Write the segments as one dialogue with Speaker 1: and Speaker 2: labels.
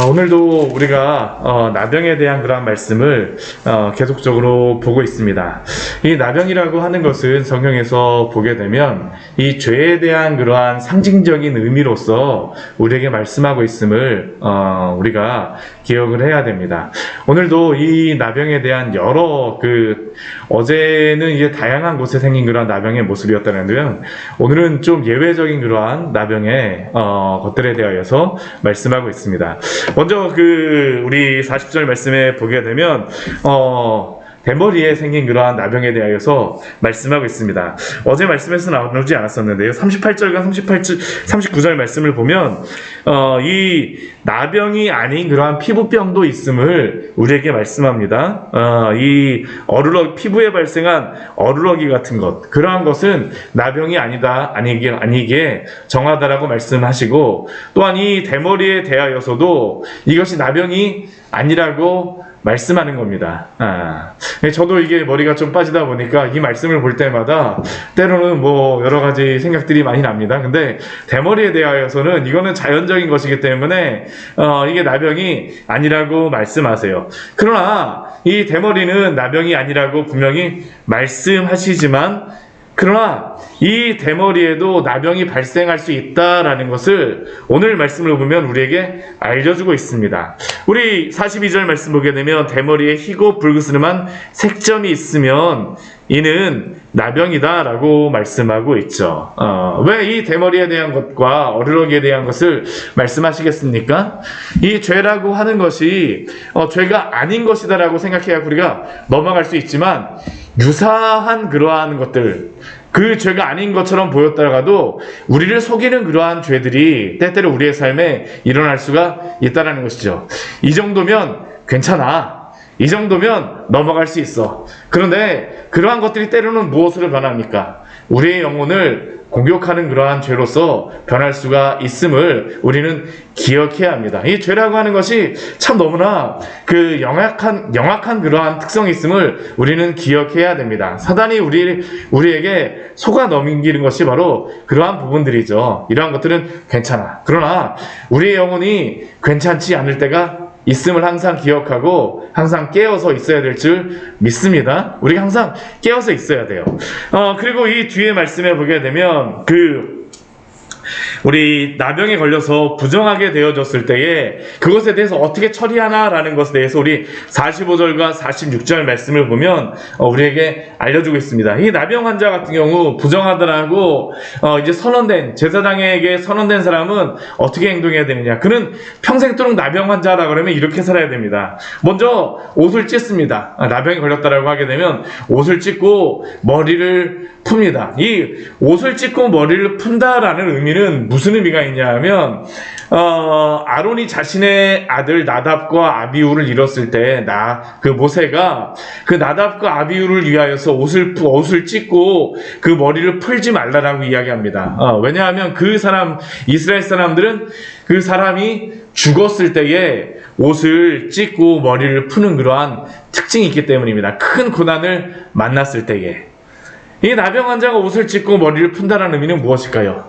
Speaker 1: 오늘도 우리가 나병에 대한 그러한 말씀을 계속적으로 보고 있습니다. 이 나병이라고 하는 것은 성경에서 보게 되면 이 죄에 대한 그러한 상징적인 의미로서 우리에게 말씀하고 있음을 우리가 기억을 해야 됩니다. 오늘도 이 나병에 대한 여러 어제는 이제 다양한 곳에 생긴 그러한 나병의 모습이었다는데요. 오늘은 좀 예외적인 그러한 나병의 것들에 대하여서 말씀하고 있습니다. 먼저 우리 40절 말씀에 보게 되면 대머리에 생긴 그러한 나병에 대하여서 말씀하고 있습니다. 어제 말씀에서 나오지 않았었는데요. 38절과 39절 말씀을 보면 이 나병이 아닌 그러한 피부병도 있음을 우리에게 말씀합니다. 이 피부에 발생한 어루러기 같은 것, 그러한 것은 나병이 아니게 정하다라고 말씀하시고, 또한 이 대머리에 대하여서도 이것이 나병이 아니라고 말씀하는 겁니다. 저도 이게 머리가 좀 빠지다 보니까 이 말씀을 볼 때마다 때로는 여러 가지 생각들이 많이 납니다. 근데 대머리에 대하여서는 이거는 자연적인 것이기 때문에 이게 나병이 아니라고 말씀하세요. 그러나 이 대머리는 나병이 아니라고 분명히 말씀하시지만, 그러나 이 대머리에도 나병이 발생할 수 있다라는 것을 오늘 말씀을 보면 우리에게 알려주고 있습니다. 우리 42절 말씀 보게 되면 대머리에 희고 불그스름한 색점이 있으면 이는 나병이다 라고 말씀하고 있죠. 왜 이 대머리에 대한 것과 어루러기에 대한 것을 말씀하시겠습니까? 이 죄라고 하는 것이 죄가 아닌 것이다 라고 생각해야 우리가 넘어갈 수 있지만, 유사한 그러한 것들, 그 죄가 아닌 것처럼 보였다가도 우리를 속이는 그러한 죄들이 때때로 우리의 삶에 일어날 수가 있다는 것이죠. 이 정도면 괜찮아, 이 정도면 넘어갈 수 있어. 그런데 그러한 것들이 때로는 무엇으로 변합니까? 우리의 영혼을 공격하는 그러한 죄로서 변할 수가 있음을 우리는 기억해야 합니다. 이 죄라고 하는 것이 참 너무나 영악한 그러한 특성이 있음을 우리는 기억해야 됩니다. 사단이 우리에게 속아 넘기는 것이 바로 그러한 부분들이죠. 이러한 것들은 괜찮아. 그러나 우리의 영혼이 괜찮지 않을 때가 있음을 항상 기억하고 항상 깨어서 있어야 될 줄 믿습니다. 우리가 항상 깨어서 있어야 돼요. 그리고 이 뒤에 말씀에 보게 되면 우리 나병에 걸려서 부정하게 되어졌을 때에 그것에 대해서 어떻게 처리하나라는 것에 대해서 우리 45절과 46절 말씀을 보면 우리에게 알려주고 있습니다. 이 나병 환자 같은 경우 부정하더라고 이제 제사장에게 선언된 사람은 어떻게 행동해야 되느냐? 그는 평생도록 나병 환자라 그러면 이렇게 살아야 됩니다. 먼저 옷을 찢습니다. 나병에 걸렸다라고 하게 되면 옷을 찢고 머리를 풉니다. 이 옷을 찢고 머리를 푼다라는 의미는 무슨 의미가 있냐 하면 아론이 자신의 아들 나답과 아비후를 잃었을 때 모세가 그 나답과 아비후를 위하여서 옷을 찢고 그 머리를 풀지 말라라고 이야기합니다. 왜냐하면 이스라엘 사람들은 그 사람이 죽었을 때에 옷을 찢고 머리를 푸는 그러한 특징이 있기 때문입니다. 큰 고난을 만났을 때에. 이 나병 환자가 옷을 찢고 머리를 푼다는 의미는 무엇일까요?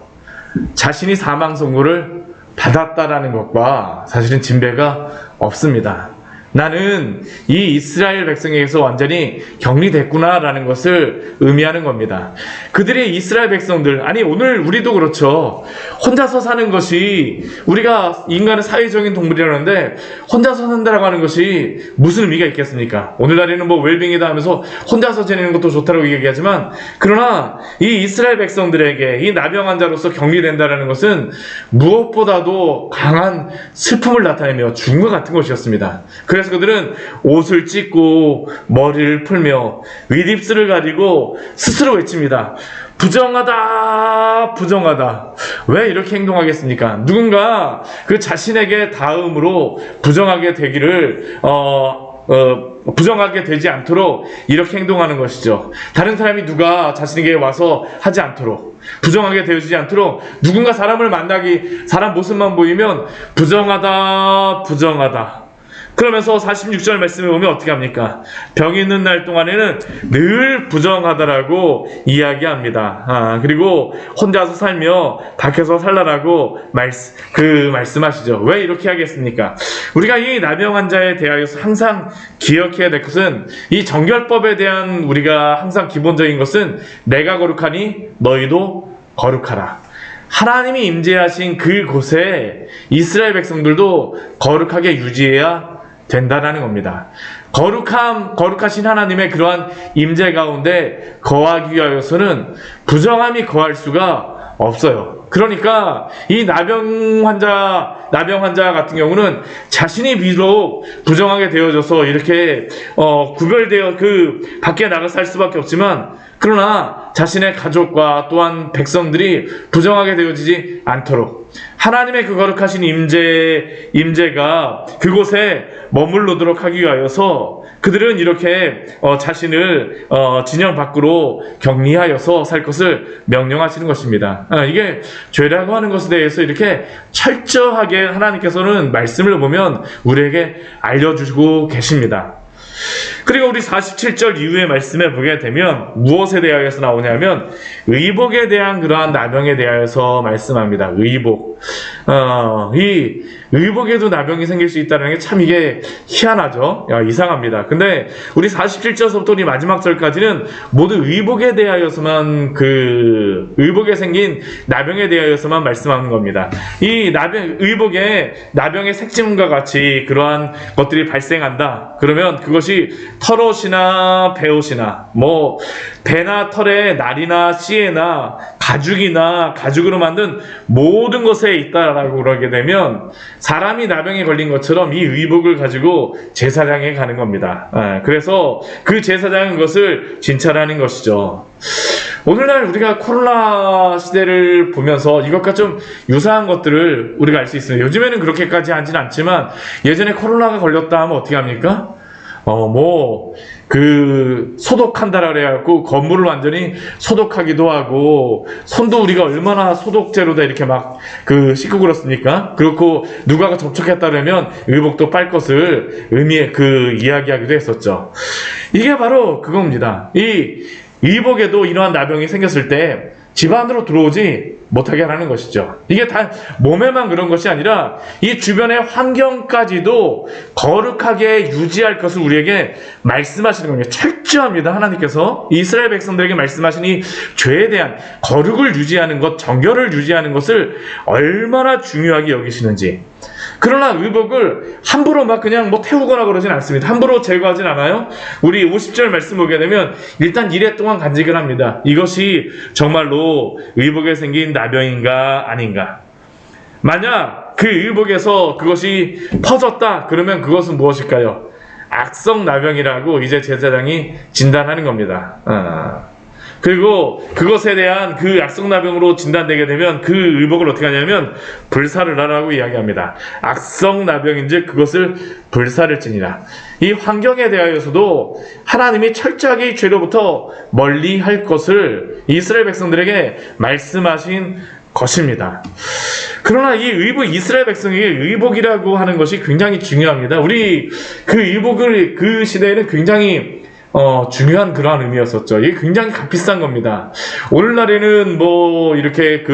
Speaker 1: 자신이 사망 선고를 받았다라는 것과 사실은 진배가 없습니다. 나는 이 이스라엘 백성에게서 완전히 격리됐구나라는 것을 의미하는 겁니다. 그들의 이스라엘 백성들, 오늘 우리도 그렇죠. 혼자서 사는 것이, 우리가 인간은 사회적인 동물이라는데 혼자서 산다라고 하는 것이 무슨 의미가 있겠습니까? 오늘날에는 웰빙이다 하면서 혼자서 지내는 것도 좋다고 얘기하지만, 그러나 이 이스라엘 백성들에게 이 나병 환자로서 격리된다라는 것은 무엇보다도 강한 슬픔을 나타내며 죽음과 같은 것이었습니다. 그래서 그들은 옷을 찢고 머리를 풀며 윗입술을 가리고 스스로 외칩니다. 부정하다, 부정하다. 왜 이렇게 행동하겠습니까? 누군가 자신에게 다음으로 부정하게 되기를 부정하게 되지 않도록 이렇게 행동하는 것이죠. 다른 사람이 누가 자신에게 와서 하지 않도록, 부정하게 되어지지 않도록 누군가 사람 모습만 보이면 부정하다, 부정하다. 그러면서 46절 말씀에 보면 어떻게 합니까? 병이 있는 날 동안에는 늘 부정하다라고 이야기합니다. 그리고 혼자서 살며 밖에서 살라라고 말씀하시죠. 왜 이렇게 하겠습니까? 우리가 이 나병 환자에 대하여서 항상 기억해야 될 것은 이 정결법에 대한 우리가 항상 기본적인 것은 내가 거룩하니 너희도 거룩하라. 하나님이 임재하신 그곳에 이스라엘 백성들도 거룩하게 유지해야 된다라는 겁니다. 거룩하신 하나님의 그러한 임재 가운데 거하기 위하여서는 부정함이 거할 수가 없어요. 그러니까 이 나병 환자 같은 경우는 자신이 비록 부정하게 되어져서 이렇게 구별되어 그 밖에 나가 살 수밖에 없지만, 그러나 자신의 가족과 또한 백성들이 부정하게 되어지지 않도록 하나님의 그 거룩하신 임재가 그곳에 머물러도록 하기 위하여서 그들은 이렇게 자신을 진영 밖으로 격리하여서 살 것을 명령하시는 것입니다. 이게 죄라고 하는 것에 대해서 이렇게 철저하게 하나님께서는 말씀을 보면 우리에게 알려주시고 계십니다. 그리고 우리 47절 이후의 말씀에 보게 되면 무엇에 대하여서 나오냐면 의복에 대한 그러한 나병에 대하여서 말씀합니다. 의복. 이 의복에도 나병이 생길 수 있다는 게 참 이게 희한하죠. 이상합니다. 근데 우리 47절서부터 우리 마지막 절까지는 모두 의복에 대하여서만 의복에 생긴 나병에 대하여서만 말씀하는 겁니다. 이 의복에 나병의 색짐과 같이 그러한 것들이 발생한다. 그러면 그것이 털옷이나 배옷이나 배나 털에 날이나 씨에나 가죽으로 만든 모든 것에 있다라고 그러게 되면 사람이 나병에 걸린 것처럼 이 의복을 가지고 제사장에 가는 겁니다. 그래서 그 제사장은 그것을 진찰하는 것이죠. 오늘날 우리가 코로나 시대를 보면서 이것과 좀 유사한 것들을 우리가 알 수 있습니다. 요즘에는 그렇게까지 하진 않지만 예전에 코로나가 걸렸다 하면 어떻게 합니까? 소독한다라 그래갖고 건물을 완전히 소독하기도 하고, 손도 우리가 얼마나 소독제로 다 이렇게 막 씻고 그렇습니까? 그렇고 누가 접촉했다 그러면 의복도 빨 것을 이야기하기도 했었죠. 이게 바로 그겁니다. 이 의복에도 이러한 나병이 생겼을 때 집 안으로 들어오지 못하게 하라는 것이죠. 이게 다 몸에만 그런 것이 아니라 이 주변의 환경까지도 거룩하게 유지할 것을 우리에게 말씀하시는 겁니다. 철저합니다. 하나님께서 이스라엘 백성들에게 말씀하신 이 죄에 대한 거룩을 유지하는 것, 정결을 유지하는 것을 얼마나 중요하게 여기시는지. 그러나 의복을 함부로 그냥 태우거나 그러진 않습니다. 함부로 제거하진 않아요. 우리 50절 말씀 보게 되면 일단 1회 동안 간직을 합니다. 이것이 정말로 의복에 생긴 나병인가 아닌가. 만약 그 의복에서 그것이 퍼졌다 그러면 그것은 무엇일까요? 악성 나병이라고 이제 제사장이 진단하는 겁니다. 그리고 그것에 대한 그 악성나병으로 진단되게 되면 그 의복을 어떻게 하냐면 불사를 하라고 이야기합니다. 악성나병인지 그것을 불사를 지니라. 이 환경에 대하여서도 하나님이 철저하게 이 죄로부터 멀리 할 것을 이스라엘 백성들에게 말씀하신 것입니다. 그러나 이 이스라엘 백성에게 의복이라고 하는 것이 굉장히 중요합니다. 우리 그 의복을 그 시대에는 굉장히 중요한 그러한 의미였었죠. 이게 굉장히 값비싼 겁니다. 오늘날에는 이렇게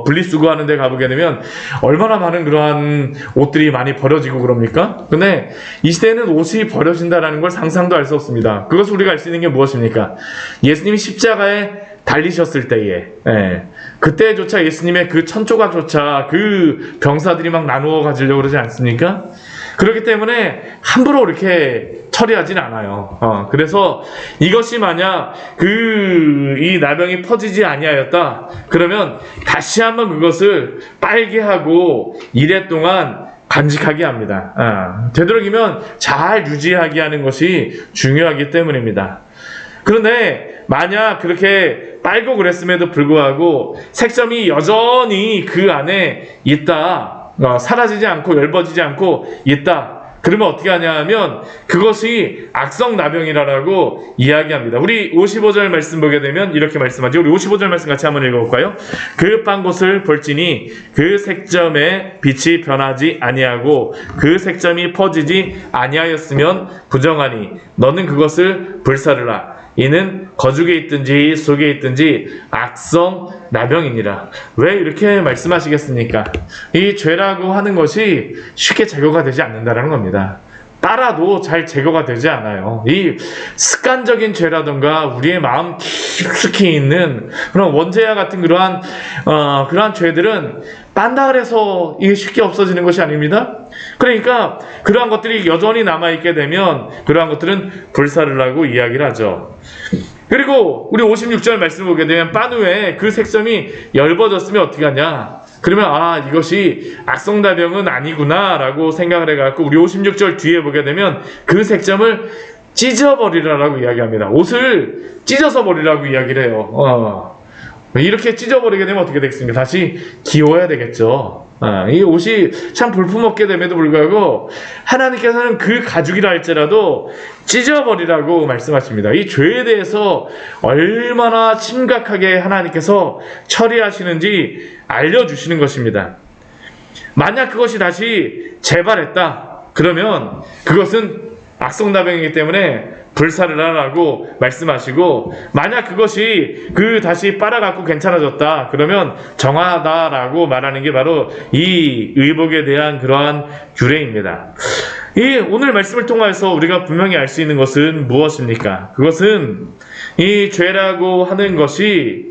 Speaker 1: 분리수거 하는 데 가보게 되면 얼마나 많은 그러한 옷들이 많이 버려지고 그럽니까? 근데 이 시대에는 옷이 버려진다는 걸 상상도 할 수 없습니다. 그것을 우리가 알 수 있는 게 무엇입니까? 예수님이 십자가에 달리셨을 때에, 그때조차 예수님의 그 천조각조차 그 병사들이 막 나누어 가지려고 그러지 않습니까? 그렇기 때문에 함부로 이렇게 처리하진 않아요. 그래서 이것이 만약 이 나병이 퍼지지 아니하였다 그러면 다시 한번 그것을 빨게 하고 1회 동안 간직하게 합니다. 되도록이면 잘 유지하게 하는 것이 중요하기 때문입니다. 그런데 만약 그렇게 빨고 그랬음에도 불구하고 색점이 여전히 그 안에 있다, 사라지지 않고 엷어지지 않고 있다, 그러면 어떻게 하냐 하면 그것이 악성나병이라고 이야기합니다. 우리 55절 말씀 보게 되면 이렇게 말씀하죠. 우리 55절 말씀 같이 한번 읽어볼까요? 그 빤 곳을 볼지니 그 색점의 빛이 변하지 아니하고 그 색점이 퍼지지 아니하였으면 부정하니 너는 그것을 불사르라. 이는 거죽에 있든지 속에 있든지 악성 나병이니라. 왜 이렇게 말씀하시겠습니까? 이 죄라고 하는 것이 쉽게 제거가 되지 않는다는 겁니다. 빨아도 잘 제거가 되지 않아요. 이 습관적인 죄라던가 우리의 마음 깊숙이 있는 그런 원죄와 같은 그러한 죄들은 빤다 그래서 이게 쉽게 없어지는 것이 아닙니다. 그러니까 그러한 것들이 여전히 남아있게 되면 그러한 것들은 불사를 하고 이야기를 하죠. 그리고 우리 56절 말씀을 보게 되면 빤 후에 그 색점이 엷어졌으면 어떻게 하냐? 그러면 이것이 악성다병은 아니구나 라고 생각을 해갖고 우리 56절 뒤에 보게 되면 그 색점을 찢어버리라라고 이야기합니다. 옷을 찢어서 버리라고 이야기를 해요. 이렇게 찢어버리게 되면 어떻게 되겠습니까? 다시 기워야 되겠죠. 이 옷이 참 볼품없게 됨에도 불구하고 하나님께서는 그 가죽이라 할지라도 찢어버리라고 말씀하십니다. 이 죄에 대해서 얼마나 심각하게 하나님께서 처리하시는지 알려주시는 것입니다. 만약 그것이 다시 재발했다 그러면 그것은 악성다병이기 때문에 불사를 하라고 말씀하시고, 만약 그것이 다시 빨아갖고 괜찮아졌다 그러면 정하다라고 말하는 게 바로 이 의복에 대한 그러한 규례입니다. 이 오늘 말씀을 통해서 우리가 분명히 알 수 있는 것은 무엇입니까? 그것은 이 죄라고 하는 것이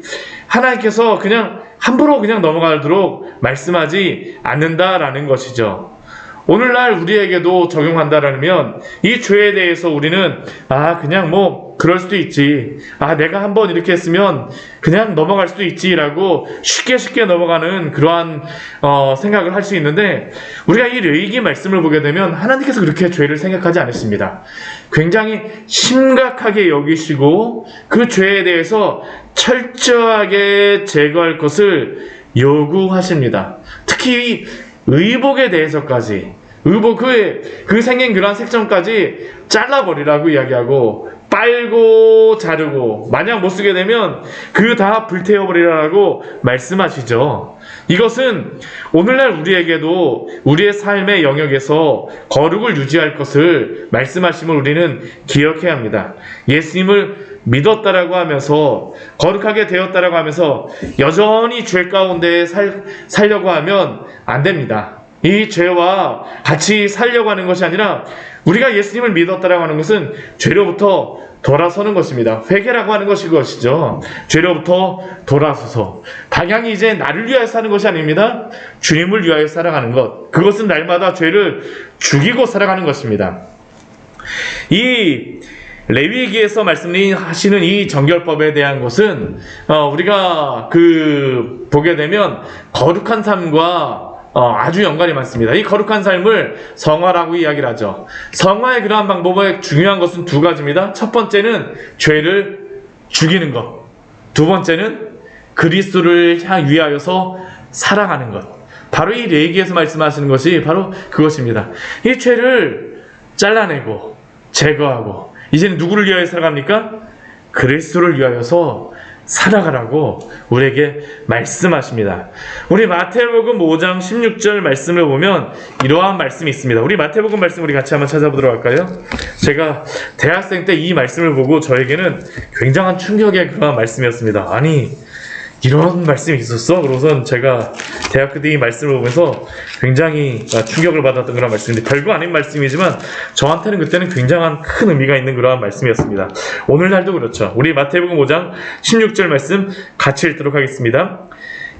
Speaker 1: 하나님께서 그냥 함부로 그냥 넘어가도록 말씀하지 않는다라는 것이죠. 오늘날 우리에게도 적용한다라면 이 죄에 대해서 우리는 그냥 그럴 수도 있지, 내가 한번 이렇게 했으면 그냥 넘어갈 수도 있지라고 쉽게 넘어가는 그러한 생각을 할 수 있는데, 우리가 이 레위기 말씀을 보게 되면 하나님께서 그렇게 죄를 생각하지 않으십니다. 굉장히 심각하게 여기시고 그 죄에 대해서 철저하게 제거할 것을 요구하십니다. 특히 이 의복에 대해서까지, 의복 그 생긴 그러한 색점까지 잘라버리라고 이야기하고, 빨고 자르고 만약 못 쓰게 되면 다 불태워버리라고 말씀하시죠. 이것은 오늘날 우리에게도 우리의 삶의 영역에서 거룩을 유지할 것을 말씀하심을 우리는 기억해야 합니다. 예수님을 믿었다라고 하면서 거룩하게 되었다라고 하면서 여전히 죄 가운데 살려고 하면 안 됩니다. 이 죄와 같이 살려고 하는 것이 아니라 우리가 예수님을 믿었다라고 하는 것은 죄로부터 돌아서는 것입니다. 회개라고 하는 것이 그것이죠. 죄로부터 돌아서서 방향이 이제 나를 위하여 사는 것이 아닙니다. 주님을 위하여 살아가는 것, 그것은 날마다 죄를 죽이고 살아가는 것입니다. 이 레위기에서 말씀하시는 이 정결법에 대한 것은 우리가 보게 되면 거룩한 삶과 아주 연관이 많습니다. 이 거룩한 삶을 성화라고 이야기를 하죠. 성화의 그러한 방법에 중요한 것은 두 가지입니다. 첫 번째는 죄를 죽이는 것, 두 번째는 그리스도를 위하여서 살아가는 것. 바로 이 레위기에서 말씀하시는 것이 바로 그것입니다. 이 죄를 잘라내고 제거하고 이제는 누구를 위하여 살아갑니까? 그리스도를 위하여서 살아가라고 우리에게 말씀하십니다. 우리 마태복음 5장 16절 말씀을 보면 이러한 말씀이 있습니다. 우리 마태복음 말씀 우리 같이 한번 찾아보도록 할까요? 제가 대학생 때 이 말씀을 보고 저에게는 굉장한 충격의 그런 말씀이었습니다. 아니, 이런 말씀이 있었어? 그러고선 제가 대학교 때 이 말씀을 보면서 굉장히 충격을 받았던 그런 말씀인데, 별거 아닌 말씀이지만 저한테는 그때는 굉장한 큰 의미가 있는 그러한 말씀이었습니다. 오늘날도 그렇죠. 우리 마태복음 5장 16절 말씀 같이 읽도록 하겠습니다.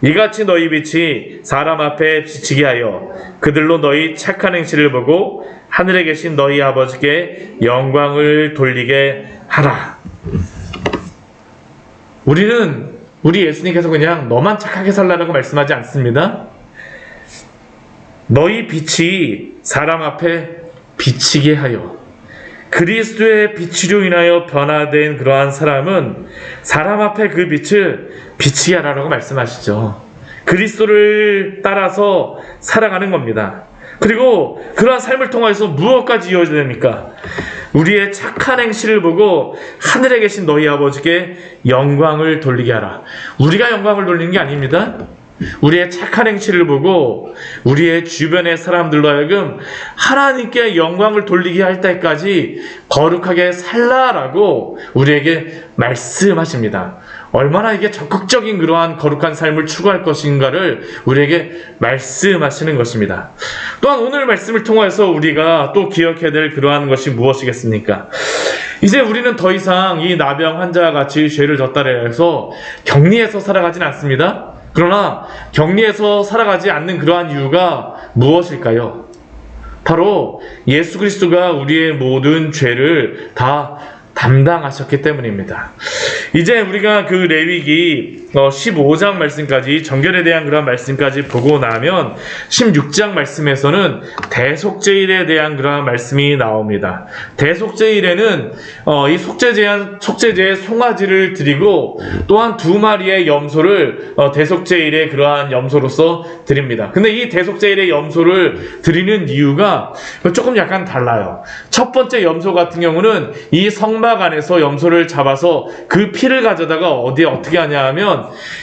Speaker 1: 이같이 너희 빛이 사람 앞에 비치게 하여 그들로 너희 착한 행실을 보고 하늘에 계신 너희 아버지께 영광을 돌리게 하라. 우리 예수님께서 그냥 너만 착하게 살라라고 말씀하지 않습니다. 너희 빛이 사람 앞에 비치게 하여, 그리스도의 빛으로 인하여 변화된 그러한 사람은 사람 앞에 그 빛을 비치게 하라고 말씀하시죠. 그리스도를 따라서 살아가는 겁니다. 그리고 그러한 삶을 통해서 무엇까지 이어져야 됩니까? 우리의 착한 행실을 보고 하늘에 계신 너희 아버지께 영광을 돌리게 하라. 우리가 영광을 돌리는 게 아닙니다. 우리의 착한 행실을 보고 우리의 주변의 사람들로 하여금 하나님께 영광을 돌리게 할 때까지 거룩하게 살라라고 우리에게 말씀하십니다. 얼마나 이게 적극적인 그러한 거룩한 삶을 추구할 것인가를 우리에게 말씀하시는 것입니다. 또한 오늘 말씀을 통해서 우리가 또 기억해야 될 그러한 것이 무엇이겠습니까? 이제 우리는 더 이상 이 나병 환자와 같이 죄를 졌다 해서 격리해서 살아가진 않습니다. 그러나 격리해서 살아가지 않는 그러한 이유가 무엇일까요? 바로 예수 그리스도가 우리의 모든 죄를 다 담당하셨기 때문입니다. 이제 우리가 그 레위기 15장 말씀까지, 정결에 대한 그런 말씀까지 보고 나면 16장 말씀에서는 대속죄일에 대한 그런 말씀이 나옵니다. 대속죄일에는 이 속죄제의 송아지를 드리고 또한 2마리의 염소를 대속죄일의 그러한 염소로서 드립니다. 근데 이 대속죄일의 염소를 드리는 이유가 조금 약간 달라요. 첫 번째 염소 같은 경우는 이 성막 안에서 염소를 잡아서 그 피를 가져다가 어디에 어떻게 하냐 하면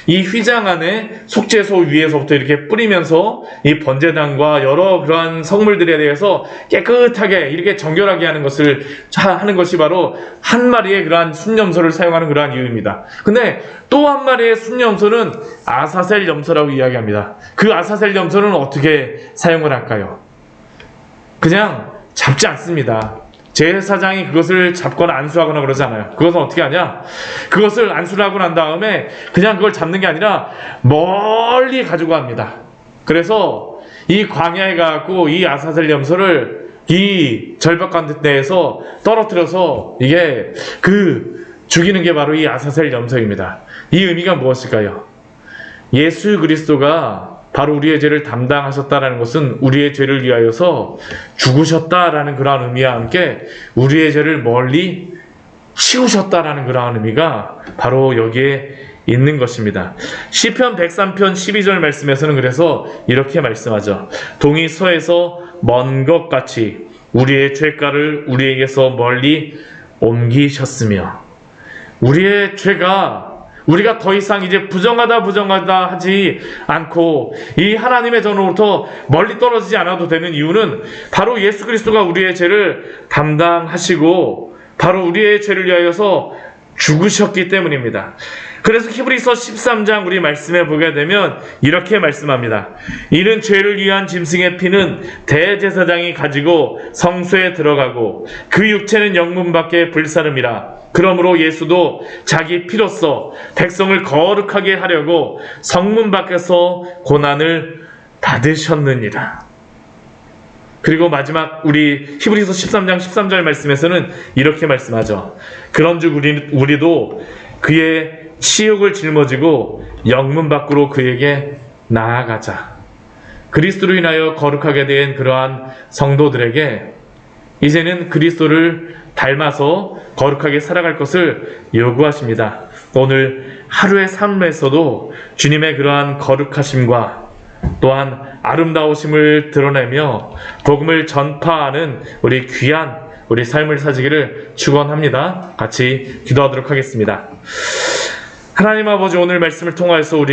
Speaker 1: 이 휘장 안에 속죄소 위에서부터 이렇게 뿌리면서 이 번제단과 여러 그러한 성물들에 대해서 깨끗하게 이렇게 정결하게 하는 것이 바로 한 마리의 그러한 순염소를 사용하는 그러한 이유입니다. 근데 또 한 마리의 순염소는 아사셀 염소라고 이야기합니다. 그 아사셀 염소는 어떻게 사용을 할까요? 그냥 잡지 않습니다. 제사장이 그것을 잡거나 안수하거나 그러지 않아요. 그것은 어떻게 하냐? 그것을 안수를 하고 난 다음에 그냥 그걸 잡는 게 아니라 멀리 가지고 갑니다. 그래서 이 광야에 가고 이 아사셀 염소를 이 절벽 가운데에서 떨어뜨려서 이게 죽이는 게 바로 이 아사셀 염소입니다. 이 의미가 무엇일까요? 예수 그리스도가 바로 우리의 죄를 담당하셨다라는 것은 우리의 죄를 위하여서 죽으셨다라는 그러한 의미와 함께 우리의 죄를 멀리 치우셨다라는 그러한 의미가 바로 여기에 있는 것입니다. 시편 103편 12절 말씀에서는 그래서 이렇게 말씀하죠. 동이 서에서 먼 것 같이 우리의 죄가를 우리에게서 멀리 옮기셨으며, 우리의 죄가 우리가 더 이상 이제 부정하다 하지 않고 이 하나님의 전으로부터 멀리 떨어지지 않아도 되는 이유는 바로 예수 그리스도가 우리의 죄를 담당하시고 바로 우리의 죄를 위하여서 죽으셨기 때문입니다. 그래서 히브리서 13장 우리 말씀해 보게 되면 이렇게 말씀합니다. 이는 죄를 위한 짐승의 피는 대제사장이 가지고 성소에 들어가고 그 육체는 영문 밖에 불사름이라. 그러므로 예수도 자기 피로써 백성을 거룩하게 하려고 성문 밖에서 고난을 받으셨느니라. 그리고 마지막 우리 히브리서 13장 13절 말씀에서는 이렇게 말씀하죠. 그런즉 우리도 그의 치욕을 짊어지고 영문 밖으로 그에게 나아가자. 그리스도로 인하여 거룩하게 된 그러한 성도들에게 이제는 그리스도를 닮아서 거룩하게 살아갈 것을 요구하십니다. 오늘 하루의 삶에서도 주님의 그러한 거룩하심과 또한 아름다우심을 드러내며 복음을 전파하는 우리 귀한 우리 삶을 사시기를 축원합니다. 같이 기도하도록 하겠습니다. 하나님 아버지, 오늘 말씀을 통하여서 우리에게